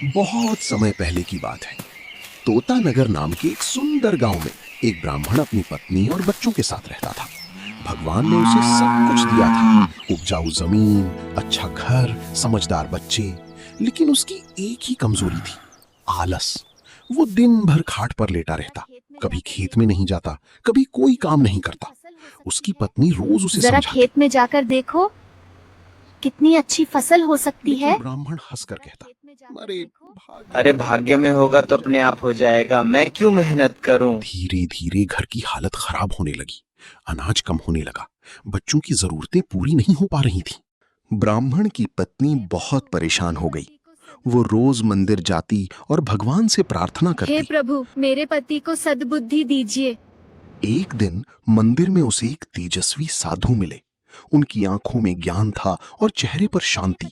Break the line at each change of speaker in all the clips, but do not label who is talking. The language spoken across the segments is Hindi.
बहुत समय पहले की बात है। तोता नगर नाम के एक सुंदर गांव में एक ब्राह्मण अपनी पत्नी और बच्चों के साथ रहता था। भगवान ने उसे सब कुछ दिया था, उपजाऊ जमीन, अच्छा घर, समझदार बच्चे, लेकिन उसकी एक ही कमजोरी थी, आलस। वो दिन भर खाट पर लेटा रहता, कभी खेत में नहीं जाता, कभी कोई काम नहीं करता। उसकी पत्नी रोज उसे
जरा
समझाती,
खेत में जाकर देखो, कितनी अच्छी फसल हो सकती
लेकिन
है।
ब्राह्मण हंसकर कहता, अरे
अरे भाग्य में होगा तो अपने आप हो जाएगा, मैं क्यों मेहनत करूं।
धीरे धीरे घर की हालत खराब होने लगी, अनाज कम होने लगा, बच्चों की जरूरतें पूरी नहीं हो पा रही थी। ब्राह्मण की पत्नी बहुत परेशान हो गई। वो रोज मंदिर जाती और भगवान से प्रार्थना
हे
करती।
प्रभु, मेरे पति को सद्बुद्धि दीजिए।
एक दिन मंदिर में उसे एक तेजस्वी साधु मिले। उनकी आंखों में ज्ञान था और चेहरे पर शांति।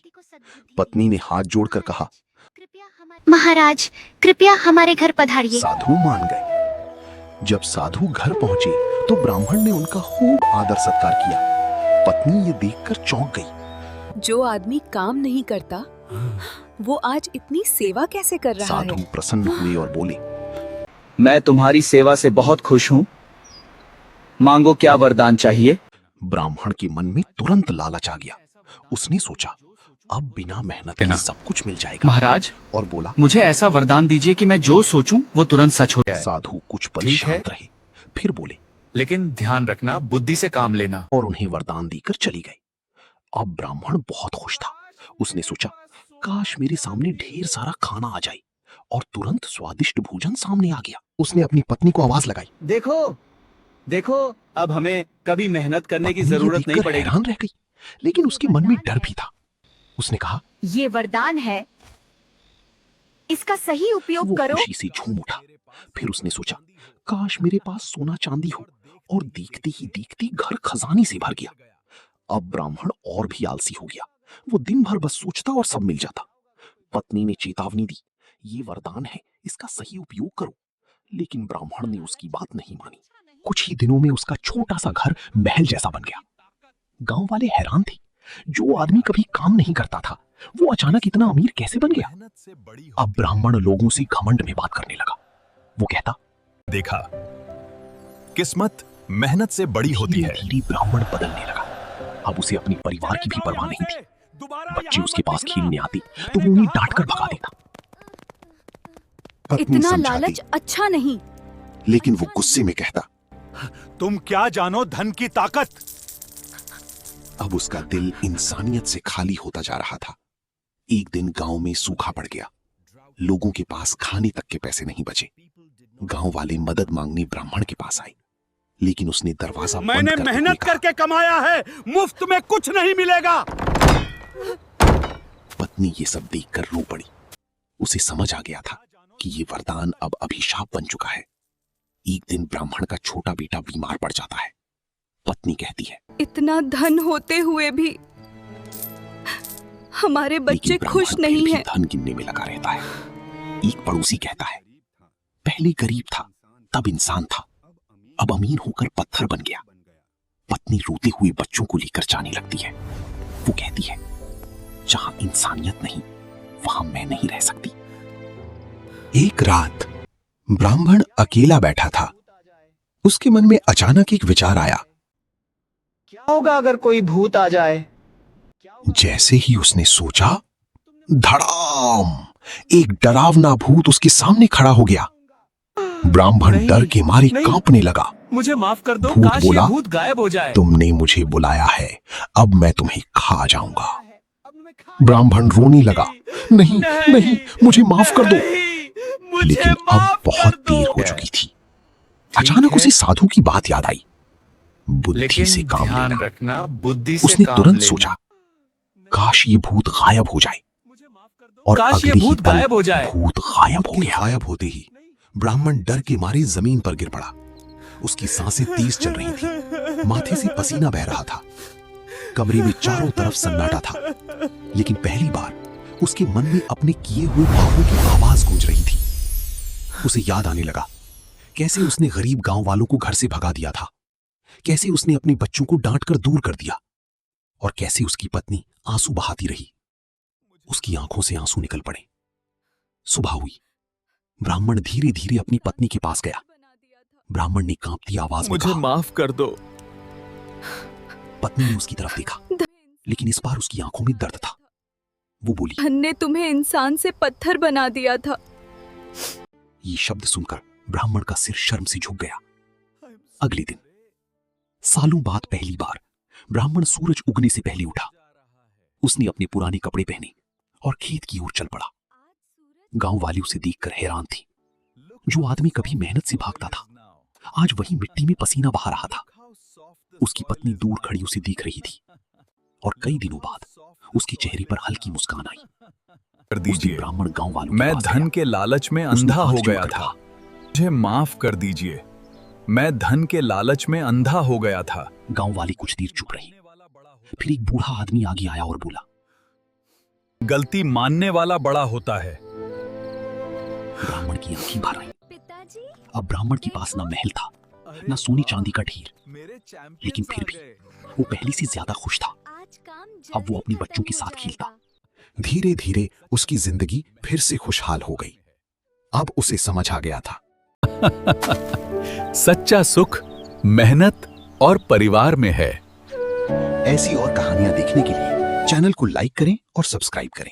पत्नी ने हाथ जोड़कर कहा,
महाराज, कृपया हमारे घर पधारिए।
साधु मान गए। जब साधु घर पहुंचे तो ब्राह्मण ने उनका खूब आदर सत्कार किया। पत्नी ये देखकर चौंक गई।
जो आदमी काम नहीं करता वो आज इतनी सेवा कैसे कर रहा
साधु
है?
प्रसन्न हुए और बोले,
मैं तुम्हारी सेवा से बहुत खुश हूँ, मांगो क्या वरदान चाहिए।
ब्राह्मण के मन में तुरंत लालच आ गया। उसने सोचा, अब बिना मेहनत के सब कुछ मिल जाएगा।
महाराज,
और बोला,
मुझे ऐसा वरदान दीजिए कि मैं जो सोचूं वो तुरंत सच हो जाए।
साधु कुछ पल
ठीक है।
शांत रहे, फिर बोले,
लेकिन ध्यान रखना, बुद्धि से काम लेना।
और उन्हें वरदान देकर चली गई। अब ब्राह्मण बहुत खुश था। उसने सोचा, काश मेरे सामने ढेर सारा खाना आ जाए। और तुरंत स्वादिष्ट भोजन सामने आ गया। उसने अपनी पत्नी को आवाज लगाई।
देखो देखो, अब हमें कभी मेहनत करने की
पत्नी ये
जरूरत नहीं
देखकर
पड़ेगी।
हैरान रह गई, लेकिन उसके मन में डर भी था। उसने कहा,
ये वरदान है, इसका सही
वो
उपयोग करो।
खुशी से झूम उठा। फिर उसने सोचा, काश मेरे पास सोना चांदी हो। और देखते ही देखते घर खजाने से भर गया। अब ब्राह्मण और भी आलसी हो गया। वो दिन भर बस सोचता और सब मिल जाता। पत्नी ने चेतावनी दी, ये वरदान है, इसका सही उपयोग करो। लेकिन ब्राह्मण ने उसकी बात नहीं मानी। कुछ ही दिनों में उसका छोटा सा घर महल जैसा बन गया। गांव वाले हैरान थे। जो आदमी कभी काम नहीं करता था, वो अचानक इतना अमीर कैसे बन गया। अब ब्राह्मण लोगों से घमंड में बात करने लगा। वो कहता,
देखा, किस्मत मेहनत से बड़ी होती है।
धीरे धीरे ब्राह्मण बदलने लगा। अब उसे अपने परिवार की भी परवाह नहीं थी। बच्चे उसके पास खेलने आते तो वो उन्हें डांट कर भगा देता। पत्नी
इतना
समझाती,
लालच अच्छा नहीं।
लेकिन वो गुस्से में कहता।
तुम क्या जानो धन की ताकत।
अब उसका दिल इंसानियत से खाली होता जा रहा था। एक दिन गांव में सूखा पड़ गया। लोगों के पास खाने तक के पैसे नहीं बचे। गांव वाले मदद मांगने ब्राह्मण के पास आए, लेकिन उसने दरवाजा बंद
मैंने
करते हुए
मेहनत
कहा,
करके कमाया है, मुफ्त में कुछ नहीं मिलेगा।
पत्नी ये सब देखकर रो पड़ी। उसे समझ आ गया था कि ये वरदान अब अभिशाप बन चुका है। एक दिन ब्राह्मण का छोटा बेटा बीमार पड़ जाता है। पत्नी कहती है,
इतना धन होते हुए भी हमारे बच्चे
लेकिन
खुश
ब्राह्मण
नहीं
फिर भी
हैं।
धन गिनने में लगा रहता है। एक पड़ोसी कहता है, पहले गरीब था, तब इंसान था, अब अमीर होकर पत्थर बन गया। पत्नी रोते हुए बच्चों को लेकर जाने लगती है। वो कहती है, जहां इंसानियत नहीं, वहां मैं नहीं रह सकती। एक रात ब्राह्मण अकेला बैठा था। उसके मन में अचानक एक विचार आया।
क्या होगा अगर कोई भूत आ जाए।
जैसे ही उसने सोचा, धड़ाम, एक डरावना भूत उसके सामने खड़ा हो गया। ब्राह्मण
नहीं,
डर के मारे
नहीं।
कांपने लगा।
मुझे माफ कर दो,
भूत
काश ये
बोला,
भूत गायब हो जाए।
तुमने मुझे बुलाया है, अब मैं तुम्हें खा जाऊंगा। ब्राह्मण रोने लगा, नहीं नहीं, मुझे माफ कर दो। लेकिन अब बहुत देर हो चुकी थी। अचानक उसे साधु की बात याद आई। बुद्धि
लेकिन
से काम
ध्यान
लेना।
रखना, बुद्धि से
उसने
काम
तुरंत
लेना।
सोचा, काश ये भूत गायब हो जाए। और
काश ये
अगले ही
भूत
पल
गायब हो जाए।
भूत गायब हो गया। गायब होते ही ब्राह्मण डर के मारे जमीन पर गिर पड़ा। उसकी सांसें तेज चल रही थी, माथे से पसीना बह रहा था। कमरे में चारों तरफ सन्नाटा था, लेकिन पहली बार उसके मन में अपने किए हुए पापों की आवाज गूंज रही थी। उसे याद आने लगा, कैसे उसने गरीब गांव वालों को घर से भगा दिया था, कैसे उसने अपने बच्चों को डांट कर दूर कर दिया, और कैसे उसकी पत्नी आंसू बहाती रही। उसकी आंखों से आंसू निकल पड़े। सुबह हुई। ब्राह्मण धीरे धीरे अपनी पत्नी के पास गया। ब्राह्मण ने कांपती आवाज में
मुझे
कहा,
माफ कर दो।
पत्नी ने उसकी तरफ देखा, लेकिन इस बार उसकी आंखों में दर्द था। वो बोली,
धन ने तुम्हें इंसान से पत्थर बना दिया था।
ये शब्द सुनकर ब्राह्मण का सिर शर्म से झुक गया। अगले दिन सालों बाद पहली बार ब्राह्मण सूरज उगने से पहले उठा। उसने अपने पुराने कपड़े पहने और खेत की ओर चल पड़ा। गांव वाले उसे देखकर हैरान थे। जो आदमी कभी मेहनत से भागता था, आज वही मिट्टी में पसीना बहा रहा था। उसकी पत्नी दूर खड़ी उसे देख रही थी और कई दिनों बाद उसके चेहरे पर हल्की मुस्कान आई।
कर
उस दिन
दीजिए,
ब्राह्मण गांव वालों के
मैं
पास
धन
गया।
के लालच में
उसने
अंधा
हाथ
हो गया
जोड़कर
था।
कहा,
मुझे माफ कर दीजिए, मैं धन के लालच में अंधा हो गया था।
गांव वाले कुछ देर चुप रहे। फिर एक बूढ़ा आदमी आगे आया और बोला,
गलती मानने वाला बड़ा होता है।
ब्राह्मण की आंखें भर आईं।
पिताजी,
अब ब्राह्मण के पास न महल था, न सोने चांदी का ढेर, लेकिन फिर भी वो पहले से ज्यादा खुश था।
आज काम
अब वो अपने बच्चों के साथ खेलता।
धीरे धीरे उसकी जिंदगी फिर से खुशहाल हो गई। अब उसे समझ आ गया था,
सच्चा सुख मेहनत और परिवार में है।
ऐसी और कहानियां देखने के लिए चैनल को लाइक करें और सब्सक्राइब करें।